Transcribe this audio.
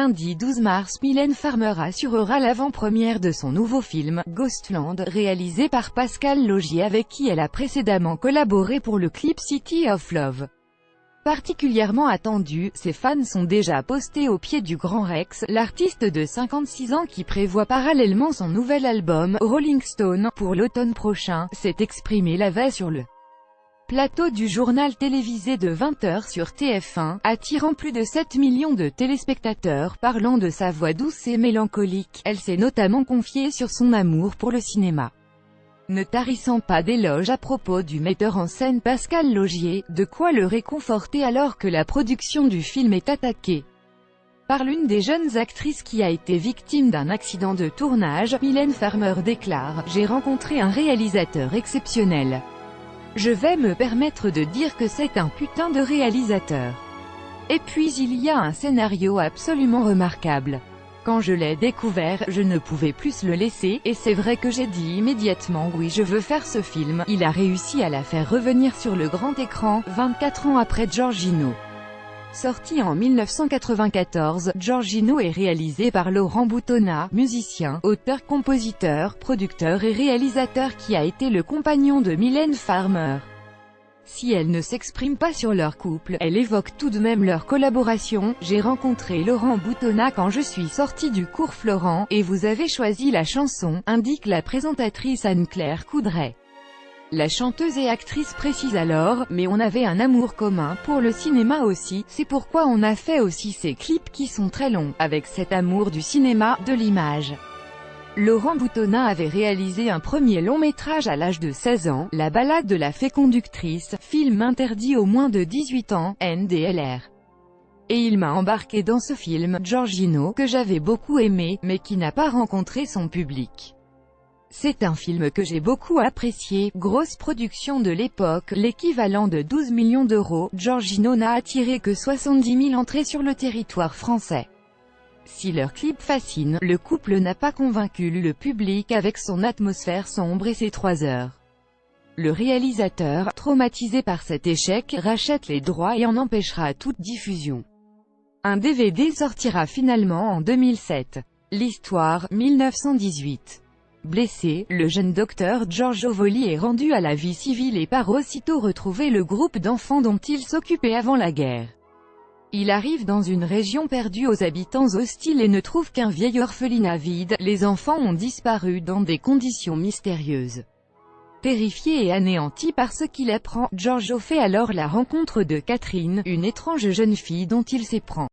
Lundi 12 mars, Mylène Farmer assurera l'avant-première de son nouveau film, Ghostland, réalisé par Pascal Laugier avec qui elle a précédemment collaboré pour le clip City of Love. Particulièrement attendu, ses fans sont déjà postés au pied du Grand Rex. L'artiste de 56 ans qui prévoit parallèlement son nouvel album, Rolling Stone, pour l'automne prochain, s'est exprimé la veille sur le plateau du journal télévisé de 20h sur TF1, attirant plus de 7 millions de téléspectateurs. Parlant de sa voix douce et mélancolique, elle s'est notamment confiée sur son amour pour le cinéma, ne tarissant pas d'éloges à propos du metteur en scène Pascal Laugier, de quoi le réconforter alors que la production du film est attaquée par l'une des jeunes actrices qui a été victime d'un accident de tournage. Mylène Farmer déclare « J'ai rencontré un réalisateur exceptionnel. Je vais me permettre de dire que c'est un putain de réalisateur. Et puis il y a un scénario absolument remarquable. Quand je l'ai découvert, je ne pouvais plus le laisser, et c'est vrai que j'ai dit immédiatement oui, je veux faire ce film. Il a réussi à la faire revenir sur le grand écran, 24 ans après Giorgino. Sorti en 1994, Giorgino est réalisé par Laurent Boutonnat, musicien, auteur, compositeur, producteur et réalisateur qui a été le compagnon de Mylène Farmer. Si elle ne s'exprime pas sur leur couple, elle évoque tout de même leur collaboration. J'ai rencontré Laurent Boutonnat quand je suis sortie du cours Florent, et vous avez choisi la chanson, indique la présentatrice Anne-Claire Coudray. La chanteuse et actrice précise alors, mais on avait un amour commun pour le cinéma aussi, c'est pourquoi on a fait aussi ces clips qui sont très longs, avec cet amour du cinéma, de l'image. Laurent Boutonnat avait réalisé un premier long-métrage à l'âge de 16 ans, La balade de la féconductrice, film interdit aux moins de 18 ans, NDLR. Et il m'a embarqué dans ce film, Giorgino, que j'avais beaucoup aimé, mais qui n'a pas rencontré son public. C'est un film que j'ai beaucoup apprécié, grosse production de l'époque, l'équivalent de 12 millions d'euros, Giorgino n'a attiré que 70 000 entrées sur le territoire français. Si leur clip fascine, le couple n'a pas convaincu le public avec son atmosphère sombre et ses 3 heures. Le réalisateur, traumatisé par cet échec, rachète les droits et en empêchera toute diffusion. Un DVD sortira finalement en 2007. L'histoire, 1918. Blessé, le jeune docteur Giorgio Voli est rendu à la vie civile et part aussitôt retrouver le groupe d'enfants dont il s'occupait avant la guerre. Il arrive dans une région perdue aux habitants hostiles et ne trouve qu'un vieil orphelinat vide. Les enfants ont disparu dans des conditions mystérieuses. Terrifié et anéanti par ce qu'il apprend, Giorgio fait alors la rencontre de Catherine, une étrange jeune fille dont il s'éprend.